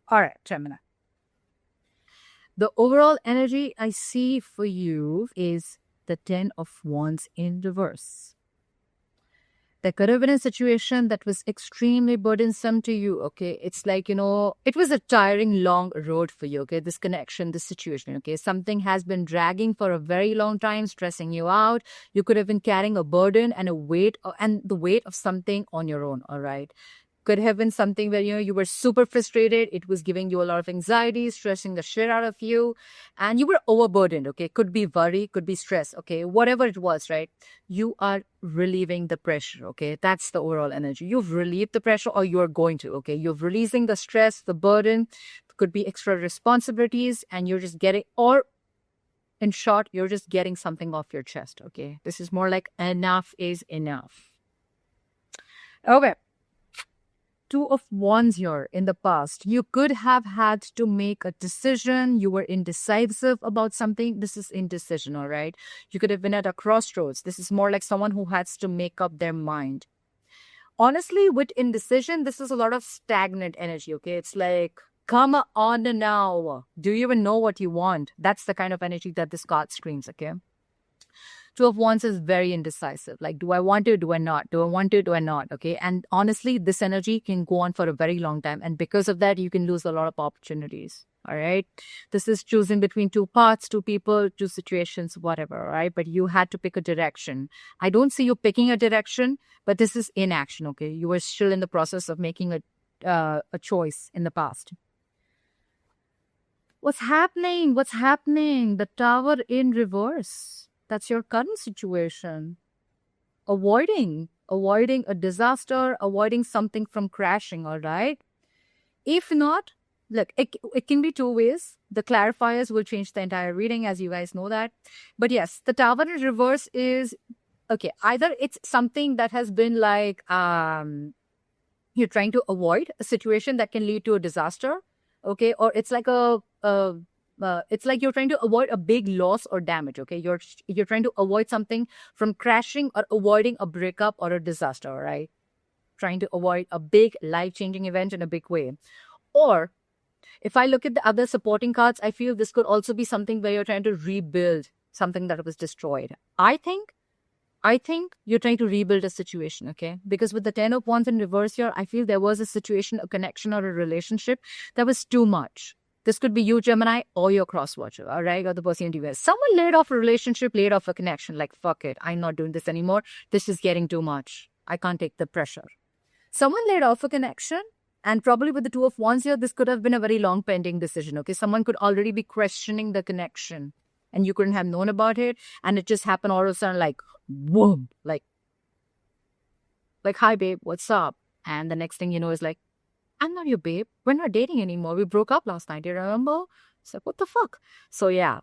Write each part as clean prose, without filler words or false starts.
All right, Gemini. The overall energy I see for you is the 10 of Wands in reverse. There could have been a situation that was extremely burdensome to you, okay? It's like, it was a tiring, long road for you, okay? This connection, this situation, okay? Something has been dragging for a very long time, stressing you out. You could have been carrying a burden and the weight of something on your own, all right? Could have been something where you were super frustrated. It was giving you a lot of anxiety, stressing the shit out of you, and you were overburdened. Okay, could be worry, could be stress. Okay, whatever it was, right? You are relieving the pressure. Okay, that's the overall energy. You've relieved the pressure, or you're going to. Okay, you're releasing the stress, the burden. Could be extra responsibilities, and you're just getting, or in short, you're just getting something off your chest. Okay, this is more like enough is enough. Okay. Two of Wands here in the past. You could have had to make a decision. You were indecisive about something. This is indecision, all right? You could have been at a crossroads. This is more like someone who has to make up their mind. Honestly, with indecision, this is a lot of stagnant energy, okay? It's like, come on now. Do you even know what you want? That's the kind of energy that this card screams, okay? Two of Wands is very indecisive. Like, do I want to? Do I not? Do I want to? Do I not? Okay. And honestly, this energy can go on for a very long time. And because of that, you can lose a lot of opportunities. All right. This is choosing between two paths, two people, two situations, whatever. All right. But you had to pick a direction. I don't see you picking a direction, but this is inaction. Okay. You were still in the process of making a choice in the past. What's happening? What's happening? The Tower in reverse. That's your current situation. Avoiding a disaster, avoiding something from crashing, all right? If not, look, it can be two ways. The clarifiers will change the entire reading, as you guys know that. But yes, the Tower in reverse is, okay, either it's something that has been like, you're trying to avoid a situation that can lead to a disaster, okay? Or it's like it's like you're trying to avoid a big loss or damage, okay? You're trying to avoid something from crashing or avoiding a breakup or a disaster, right? Trying to avoid a big life-changing event in a big way. Or if I look at the other supporting cards, I feel this could also be something where you're trying to rebuild something that was destroyed. I think you're trying to rebuild a situation, okay? Because with the 10 of Wands in reverse here, I feel there was a situation, a connection, or a relationship that was too much. This could be you, Gemini, or your cross-watcher, all right? Or the person you with. Someone laid off a relationship, laid off a connection. Like, fuck it, I'm not doing this anymore. This is getting too much. I can't take the pressure. Someone laid off a connection, and probably with the 2 of Wands here, this could have been a very long pending decision, okay? Someone could already be questioning the connection, and you couldn't have known about it, and it just happened all of a sudden, like, boom, like, hi, babe, what's up? And the next thing you know is like, I'm not your babe. We're not dating anymore. We broke up last night. Do you remember? It's like, what the fuck? So yeah,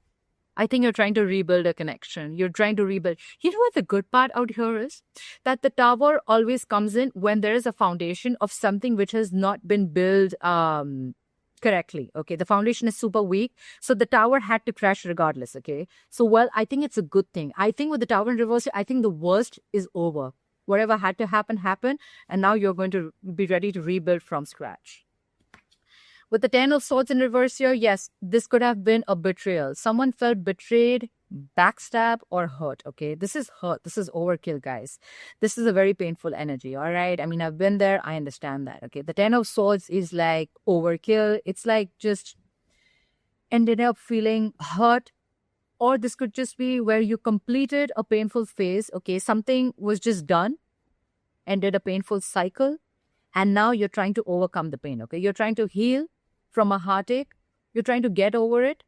I think you're trying to rebuild a connection. You're trying to rebuild. You know what the good part out here is? That the Tower always comes in when there is a foundation of something which has not been built correctly. Okay, the foundation is super weak. So the Tower had to crash regardless. Okay, so well, I think it's a good thing. I think with the Tower in reverse, I think the worst is over. Whatever had to happen, happened. And now you're going to be ready to rebuild from scratch. With the 10 of Swords in reverse here, yes, this could have been a betrayal. Someone felt betrayed, backstab, or hurt, okay? This is hurt. This is overkill, guys. This is a very painful energy, all right? I mean, I've been there. I understand that, okay? The 10 of Swords is like overkill. It's like just ended up feeling hurt. Or this could just be where you completed a painful phase, okay? Something was just done, ended a painful cycle, and now you're trying to overcome the pain, okay? You're trying to heal from a heartache. You're trying to get over it.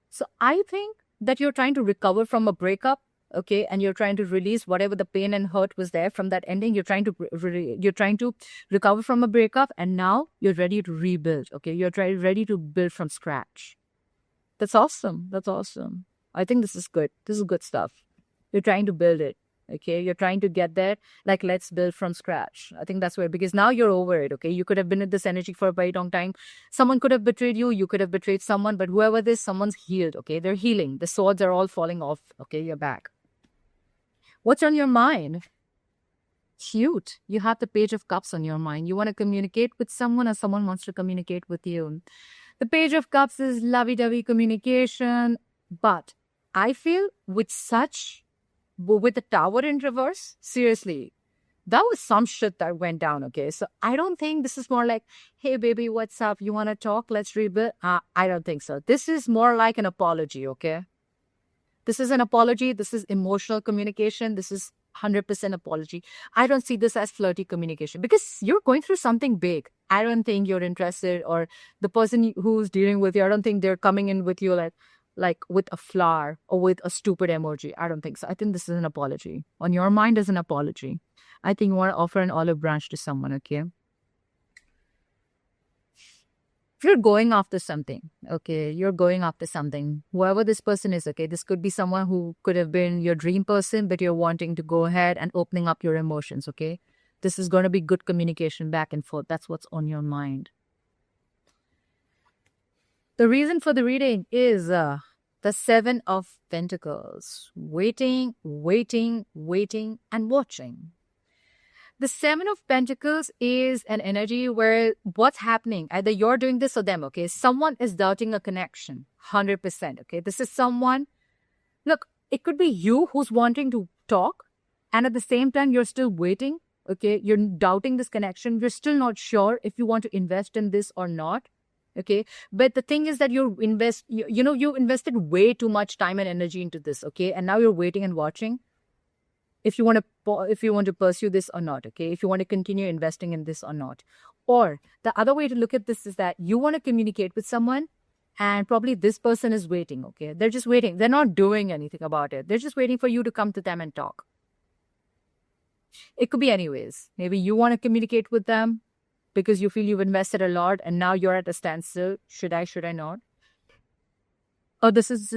So I think that you're trying to recover from a breakup, okay? And you're trying to release whatever the pain and hurt was there from that ending. You're trying to recover from a breakup, and now you're ready to rebuild, okay? You're ready to build from scratch. That's awesome. That's awesome. I think this is good. This is good stuff. You're trying to build it, okay? You're trying to get there, like, let's build from scratch. I think that's where, because now you're over it, okay? You could have been in this energy for a very long time. Someone could have betrayed you. You could have betrayed someone, but whoever this, someone's healed, okay? They're healing. The swords are all falling off, okay? You're back. What's on your mind? cute. You have the Page of Cups on your mind. You want to communicate with someone or someone wants to communicate with you. The Page of Cups is lovey-dovey communication. But I feel with the Tower in reverse, seriously, that was some shit that went down, okay? So I don't think this is more like, hey, baby, what's up? You want to talk? Let's rebuild. I don't think so. This is more like an apology, okay? This is an apology. This is emotional communication. This is 100% apology. I don't see this as flirty communication because you're going through something big. I don't think you're interested, or the person who's dealing with you, I don't think they're coming in with you like with a flower or with a stupid emoji. I don't think so. I think this is an apology. On your mind is an apology. I think you want to offer an olive branch to someone, okay? If you're going after something, okay, you're going after something, whoever this person is, okay, this could be someone who could have been your dream person, but you're wanting to go ahead and opening up your emotions, okay? This is going to be good communication back and forth. That's what's on your mind. The reason for the reading is the Seven of Pentacles. Waiting, waiting, waiting, and watching. The Seven of Pentacles is an energy where what's happening, either you're doing this or them, okay? Someone is doubting a connection, 100%, okay? This is someone, look, it could be you who's wanting to talk, and at the same time, you're still waiting, okay? You're doubting this connection. You're still not sure if you want to invest in this or not, okay? But the thing is that you invested way too much time and energy into this, okay? And now you're waiting and watching. If you want to pursue this or not, okay? If you want to continue investing in this or not. Or the other way to look at this is that you want to communicate with someone and probably this person is waiting, okay? They're just waiting. They're not doing anything about it. They're just waiting for you to come to them and talk. It could be anyways. Maybe you want to communicate with them because you feel you've invested a lot and now you're at a standstill. Should I not? Or this is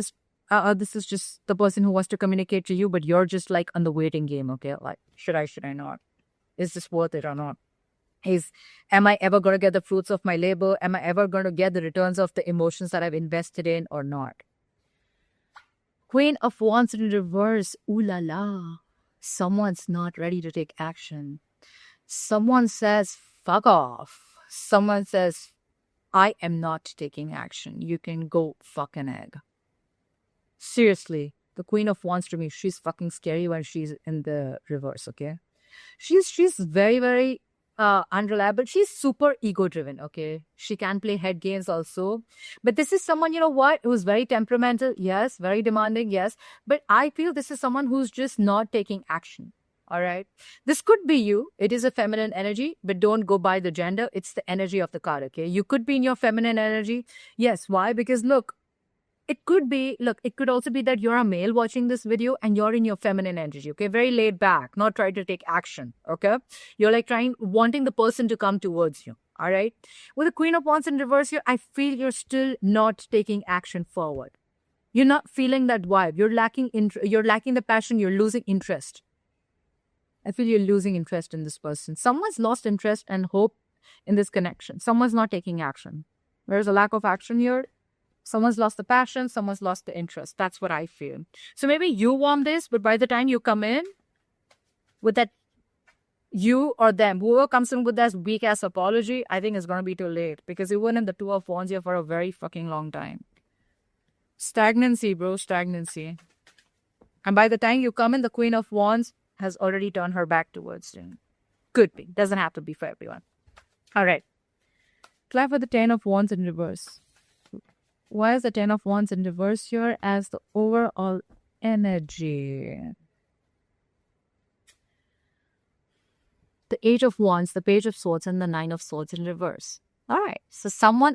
just the person who wants to communicate to you, but you're just like on the waiting game, okay? Like, should I not? Is this worth it or not? Am I ever going to get the fruits of my labor? Am I ever going to get the returns of the emotions that I've invested in or not? Queen of Wands in reverse. Ooh la la. Someone's not ready to take action. Someone says, fuck off. Someone says, I am not taking action. You can go fuck an egg. Seriously, the Queen of Wands to me, she's fucking scary when she's in the reverse, okay? She's very, very unreliable. She's super ego-driven, okay? She can play head games also. But this is someone, you know what, who's very temperamental, yes, very demanding, yes. But I feel this is someone who's just not taking action, all right? This could be you. It is a feminine energy, but don't go by the gender. It's the energy of the card, okay? You could be in your feminine energy. Yes, why? Because look, it could also be that you're a male watching this video and you're in your feminine energy, okay? Very laid back, not trying to take action, okay? You're like wanting the person to come towards you, all right? With the Queen of Wands in reverse here, I feel you're still not taking action forward. You're not feeling that vibe. You're lacking the passion. You're losing interest. I feel you're losing interest in this person. Someone's lost interest and hope in this connection. Someone's not taking action. There's a lack of action here. Someone's lost the passion. Someone's lost the interest. That's what I feel. So maybe you want this, but by the time you come in with that, you or them, whoever comes in with that weak-ass apology, I think it's going to be too late. Because you were in the Two of Wands here for a very fucking long time. Stagnancy, bro. Stagnancy. And by the time you come in, the Queen of Wands has already turned her back towards you. Could be. Doesn't have to be for everyone. All right. Clap for the 10 of Wands in reverse. Why is the 10 of Wands in reverse here as the overall energy? The Age of Wands, the Page of Swords, and the 9 of Swords in reverse. All right. So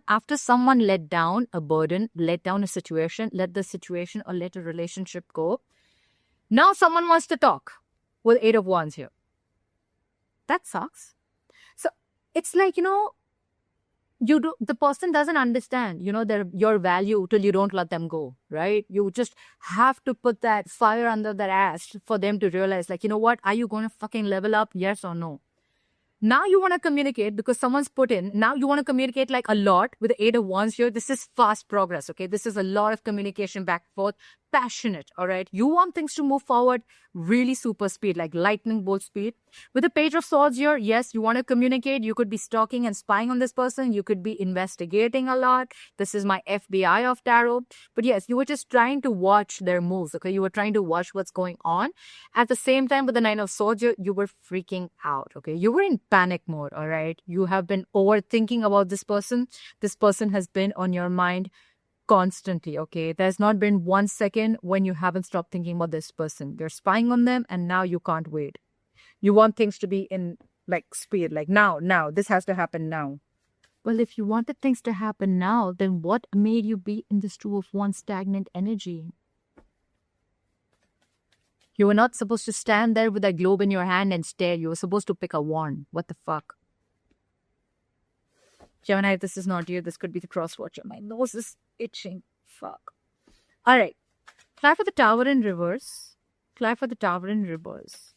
after someone let down a burden, let down a situation, let the situation or let a relationship go, now someone wants to talk with 8 of Wands here. That sucks. So it's like, the person doesn't understand, your value till you don't let them go, right? You just have to put that fire under their ass for them to realize, like, you know what? Are you going to fucking level up? Yes or no? Now you want to communicate because someone's put in. Now you want to communicate like a lot with the 8 of Wands here. This is fast progress, okay? This is a lot of communication back and forth, passionate, all right? You want things to move forward really super speed, like lightning bolt speed. With the Page of Swords here, yes, you want to communicate. You could be stalking and spying on this person. You could be investigating a lot. This is my FBI of tarot. But yes, you were just trying to watch their moves, okay? You were trying to watch what's going on. At the same time, with the Nine of Swords, you were freaking out, okay? You were in panic mode, all right? You have been overthinking about this person. This person has been on your mind constantly, okay? There's not been 1 second when you haven't stopped thinking about this person. You're spying on them and now you can't wait. You want things to be in like speed, like now, this has to happen now. Well, if you wanted things to happen now, then what made you be in this Two of Wands stagnant energy? You were not supposed to stand there with that globe in your hand and stare. You were supposed to pick a wand. What the fuck? Gemini, this is not you. This could be the cross-watcher. My nose is itching. Fuck. All right. Try for the Tower in reverse. Try for the Tower in reverse.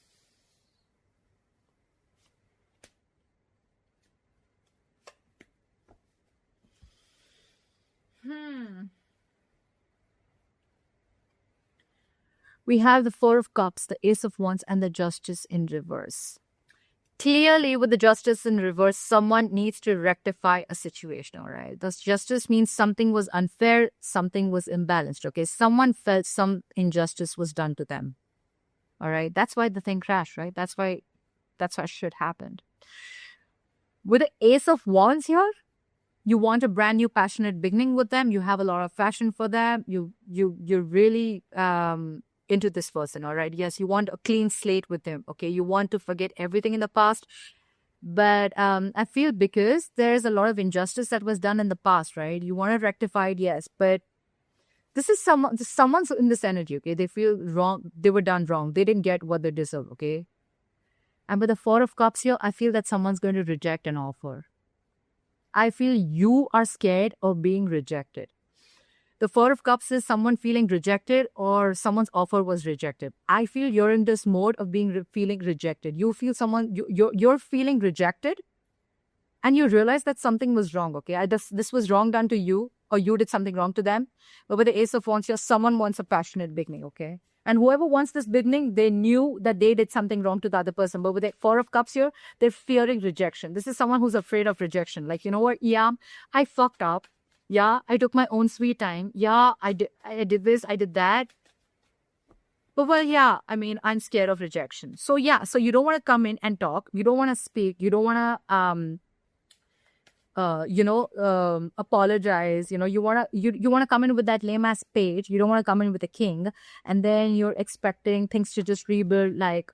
We have the Four of Cups, the Ace of Wands, and the Justice in reverse. Clearly, with the Justice in reverse, someone needs to rectify a situation, all right? Thus, justice means something was unfair, something was imbalanced, okay? Someone felt some injustice was done to them, all right? That's why the thing crashed, right? That's why shit happened. With the Ace of Wands here, you want a brand new passionate beginning with them. You have a lot of passion for them. You're really into this person, all right? Yes, you want a clean slate with them, okay? You want to forget everything in the past. But I feel because there's a lot of injustice that was done in the past, right? You want to rectify it, yes. But this is someone's in this energy, okay? They feel wrong. They were done wrong. They didn't get what they deserve, okay? And with the Four of Cups here, I feel that someone's going to reject an offer. I feel you are scared of being rejected. The Four of Cups is someone feeling rejected or someone's offer was rejected. I feel you're in this mode of feeling rejected. You feel you're feeling rejected and you realize that something was wrong, okay? This was wrong done to you or you did something wrong to them. But with the Ace of Wands here, someone wants a passionate beginning, okay? And whoever wants this beginning, they knew that they did something wrong to the other person. But with the Four of Cups here, they're fearing rejection. This is someone who's afraid of rejection. Like, you know what? Yeah, I fucked up. Yeah, I took my own sweet time. Yeah, I did this, I did that. But well, yeah, I mean, I'm scared of rejection. So yeah, so you don't want to come in and talk. You don't want to speak. You don't want to, apologize. You know, you want to come in with that lame ass page. You don't want to come in with a king. And then you're expecting things to just rebuild like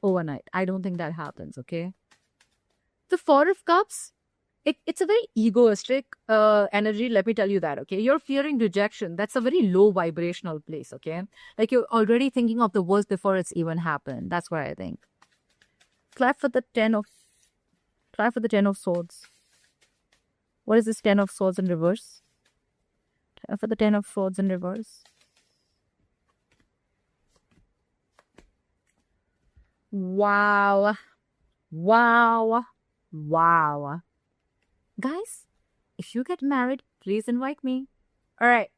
overnight. I don't think that happens, okay? The Four of Cups. It's a very egoistic energy, let me tell you that, okay? You're fearing rejection. That's a very low vibrational place, okay? Like you're already thinking of the worst before it's even happened. That's what I think. Try for the Ten of Swords. What is this Ten of Swords in reverse? Try for the Ten of Swords in reverse. Wow. Wow. Wow. Guys, if you get married, please invite me. All right.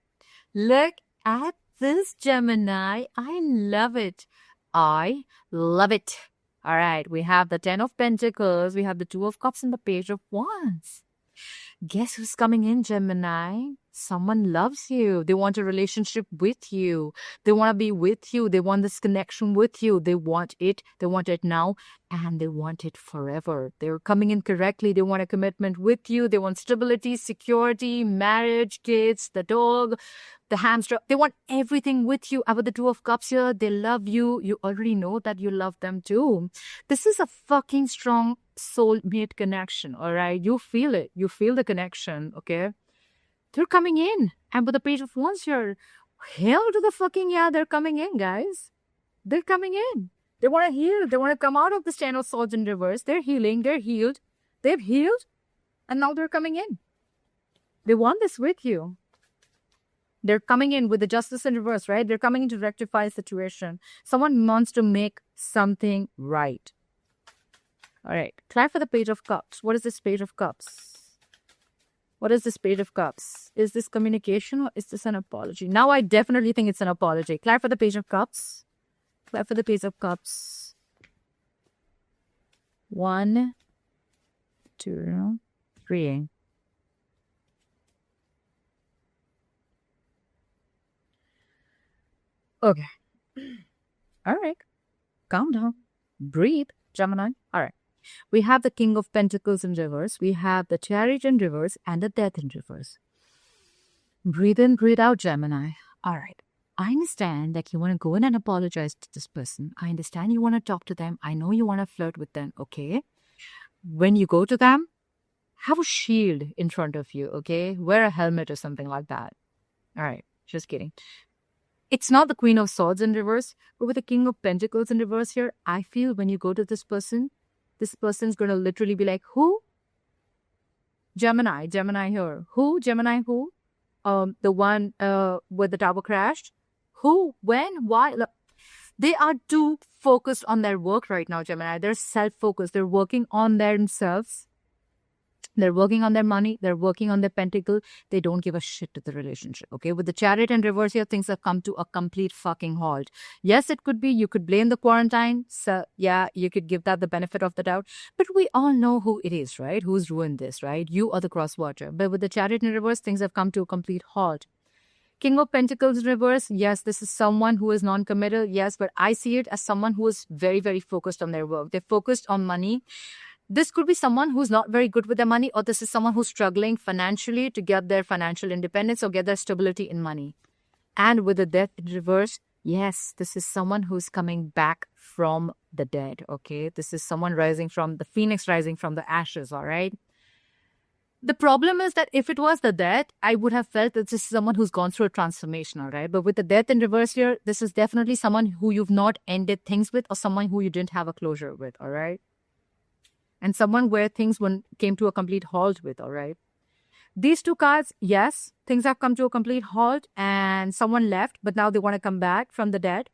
Look at this, Gemini. I love it. I love it. All right. We have the Ten of Pentacles. We have the Two of Cups and the Page of Wands. Guess who's coming in, Gemini? Someone loves you. They want a relationship with you. They want to be with you. They want this connection with you. They want it. They want it now. And they want it forever. They're coming in correctly. They want a commitment with you. They want stability, security, marriage, kids, the dog, the hamster. They want everything with you. With the Two of Cups here, they love you. You already know that you love them too. This is a fucking strong soulmate connection, all right? You feel it. You feel the connection, okay? They're coming in. And with the Page of Wands here, hell to the fucking yeah, they're coming in, guys. They're coming in. They want to heal. They want to come out of the Ten of Swords in reverse. They're healing. They're healed. They've healed. And now they're coming in. They want this with you. They're coming in with the Justice in reverse, right? They're coming in to rectify a situation. Someone wants to make something right. All right. Try for the Page of Cups. What is this Page of Cups? What is this Page of Cups? Is this communication or is this an apology? Now I definitely think it's an apology. Clarify the Page of Cups. Clarify the Page of Cups. 1, 2, 3. Okay. All right. Calm down. Breathe, Gemini. All right. We have the King of Pentacles in reverse. We have the Chariot in reverse and the Death in reverse. Breathe in, breathe out, Gemini. All right. I understand that you want to go in and apologize to this person. I understand you want to talk to them. I know you want to flirt with them, okay? When you go to them, have a shield in front of you, okay? Wear a helmet or something like that. All right. Just kidding. It's not the Queen of Swords in reverse, but with the King of Pentacles in reverse here, I feel when you go to this person's going to literally be like, who? Gemini here. Who? Gemini who? The one where the tower crashed? Who? When? Why? Look, they are too focused on their work right now, Gemini. They're self-focused. They're working on themselves. They're working on their money. They're working on their pentacle. They don't give a shit to the relationship, okay? With the Chariot in reverse here, things have come to a complete fucking halt. Yes, it could be. You could blame the quarantine. So, yeah, you could give that the benefit of the doubt. But we all know who it is, right? Who's ruined this, right? You or the cross-watcher. But with the Chariot in reverse, things have come to a complete halt. King of Pentacles in reverse, yes, this is someone who is non-committal, yes, but I see it as someone who is very, very focused on their work. They're focused on money. This could be someone who's not very good with their money, or this is someone who's struggling financially to get their financial independence or get their stability in money. And with the Death in reverse, yes, this is someone who's coming back from the dead, okay? This is someone rising from the phoenix, rising from the ashes, all right? The problem is that if it was the death, I would have felt that this is someone who's gone through a transformation, all right? But with the Death in reverse here, this is definitely someone who you've not ended things with, or someone who you didn't have a closure with, all right? And someone where things came to a complete halt with, all right? These two cards, yes, things have come to a complete halt and someone left, but now they want to come back from the dead.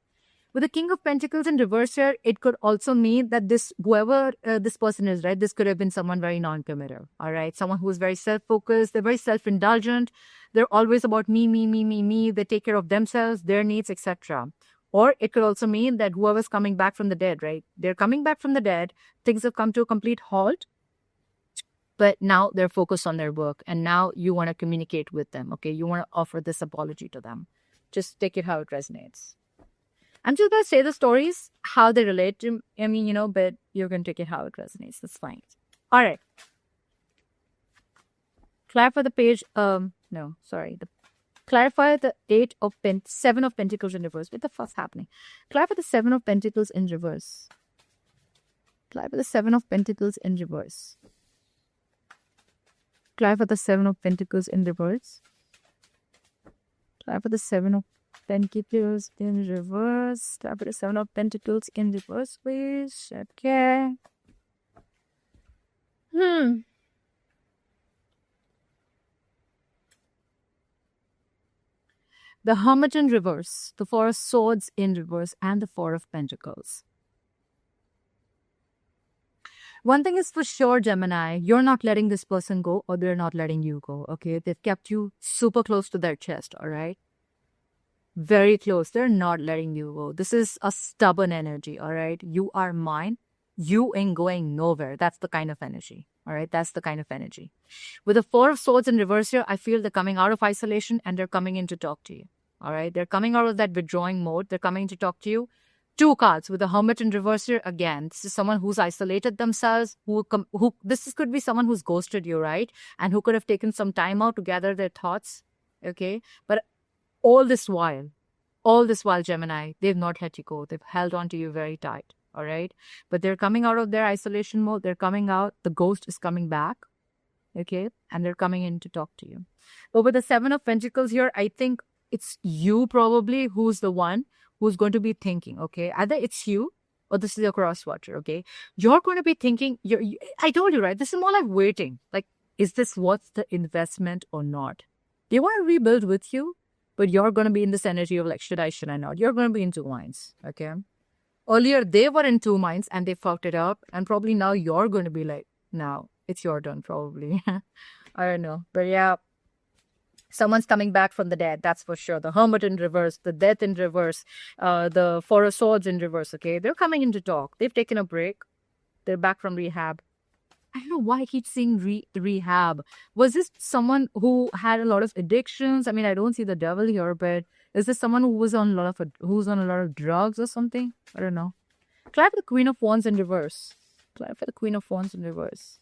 With the King of Pentacles in reverse here, it could also mean that whoever this person is, right, this could have been someone very non-committal, all right? Someone who is very self-focused, they're very self-indulgent, they're always about me, they take care of themselves, their needs, etc. Or it could also mean that whoever's coming back from the dead, right? They're coming back from the dead. Things have come to a complete halt. But now they're focused on their work. And now you want to communicate with them, okay? You want to offer this apology to them. Just take it how it resonates. I'm just going to say the stories, how they relate to, but you're going to take it how it resonates. That's fine. All right. Clarify the page. Clarify the Seven of Pentacles in reverse. What the fuck's happening? Clarify the Seven of Pentacles in reverse. Clarify the Seven of Pentacles in reverse. Clarify the Seven of Pentacles in reverse. Clarify the Seven of Pentacles in reverse. Clarify the Seven of Pentacles in reverse, please. Okay. The Hermit in reverse, the Four of Swords in reverse, and the Four of Pentacles. One thing is for sure, Gemini, you're not letting this person go, or they're not letting you go, okay? They've kept you super close to their chest, all right? Very close. They're not letting you go. This is a stubborn energy, all right? You are mine. You ain't going nowhere. That's the kind of energy, all right? That's the kind of energy. With the Four of Swords in reverse here, I feel they're coming out of isolation and they're coming in to talk to you, all right? They're coming out of that withdrawing mode. They're coming to talk to you. Two cards with the Hermit in reverse here. Again, this is someone who's isolated themselves. This could be someone who's ghosted you, right? And who could have taken some time out to gather their thoughts, okay? But all this while, Gemini, they've not let you go. They've held on to you very tight, all right? But they're coming out of their isolation mode. They're coming out. The ghost is coming back, okay? And they're coming in to talk to you. But with the Seven of Pentacles here, I think it's you probably who's the one who's going to be thinking, okay? Either it's you or this is your cross-watcher, okay? You're going to be thinking, I told you, right? This is more like waiting. Like, is this worth the investment or not? They want to rebuild with you, but you're going to be in this energy of like, should I not? You're going to be in two minds, okay? Earlier, they were in two minds and they fucked it up. And probably now you're going to be like, now it's your turn, probably. All I don't know. But yeah, someone's coming back from the dead, that's for sure. The Hermit in reverse, the Death in reverse, the Four of Swords in reverse, okay? They're coming in to talk. They've taken a break. They're back from rehab. I don't know why I keep saying rehab. Was this someone who had a lot of addictions? I mean, I don't see the devil here, but is this someone who was on who's on a lot of drugs or something? I don't know. Clarify the Queen of Wands in reverse. Clarify the Queen of Wands in reverse.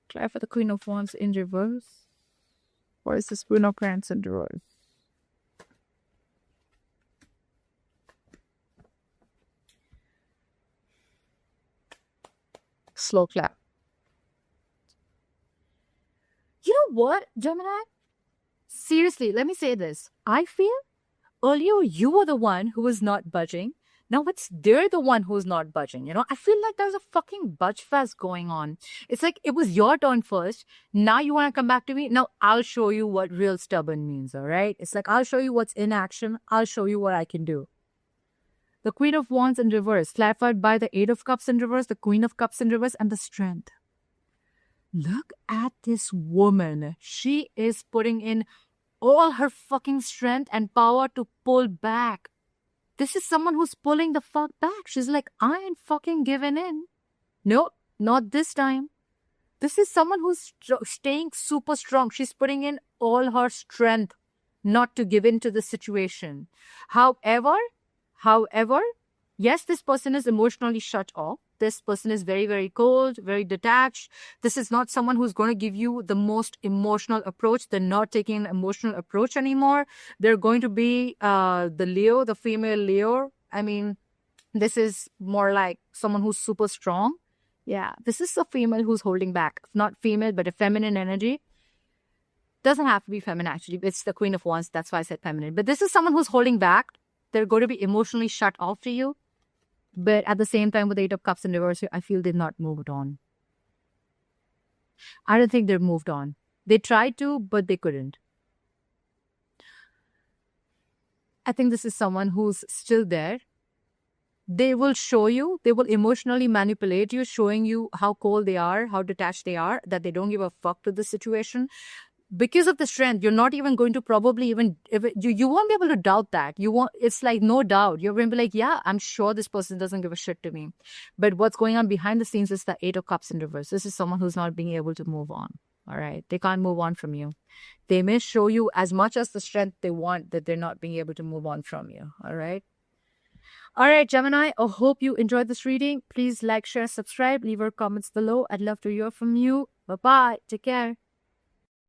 Clarify the Queen of Wands in reverse. What is the Spoon of Wands in reverse? Slow clap. You know what, Gemini? Seriously, let me say this. I feel earlier you were the one who was not budging. Now they're the one who's not budging. I feel like there's a fucking budge fest going on. It's like it was your turn first. Now you want to come back to me. Now I'll show you what real stubborn means. All right. It's like I'll show you what's in action. I'll show you what I can do. The Queen of Wands in reverse, clarified by the Eight of Cups in reverse, the Queen of Cups in reverse, and the Strength. Look at this woman. She is putting in all her fucking strength and power to pull back. This is someone who's pulling the fuck back. She's like, I ain't fucking giving in. No, not this time. This is someone who's staying super strong. She's putting in all her strength not to give in to the situation. However, yes, this person is emotionally shut off. This person is very, very cold, very detached. This is not someone who's going to give you the most emotional approach. They're not taking an emotional approach anymore. They're going to be the Leo, the female Leo. I mean, this is more like someone who's super strong. Yeah, this is a female who's holding back. Not female, but a feminine energy. Doesn't have to be feminine, actually. It's the Queen of Wands. That's why I said feminine. But this is someone who's holding back. They're going to be emotionally shut off to you. But at the same time, with the Eight of Cups in reverse, I feel they've not moved on. I don't think they've moved on. They tried to, but they couldn't. I think this is someone who's still there. They will show you, they will emotionally manipulate you, showing you how cold they are, how detached they are, that they don't give a fuck to the situation. Because of the strength, you're not even going to probably even, you won't be able to doubt that. It's like no doubt. You're going to be like, yeah, I'm sure this person doesn't give a shit to me. But what's going on behind the scenes is the Eight of Cups in reverse. This is someone who's not being able to move on. All right. They can't move on from you. They may show you as much as the strength they want that they're not being able to move on from you. All right. All right, Gemini, I hope you enjoyed this reading. Please like, share, subscribe, leave your comments below. I'd love to hear from you. Bye-bye. Take care.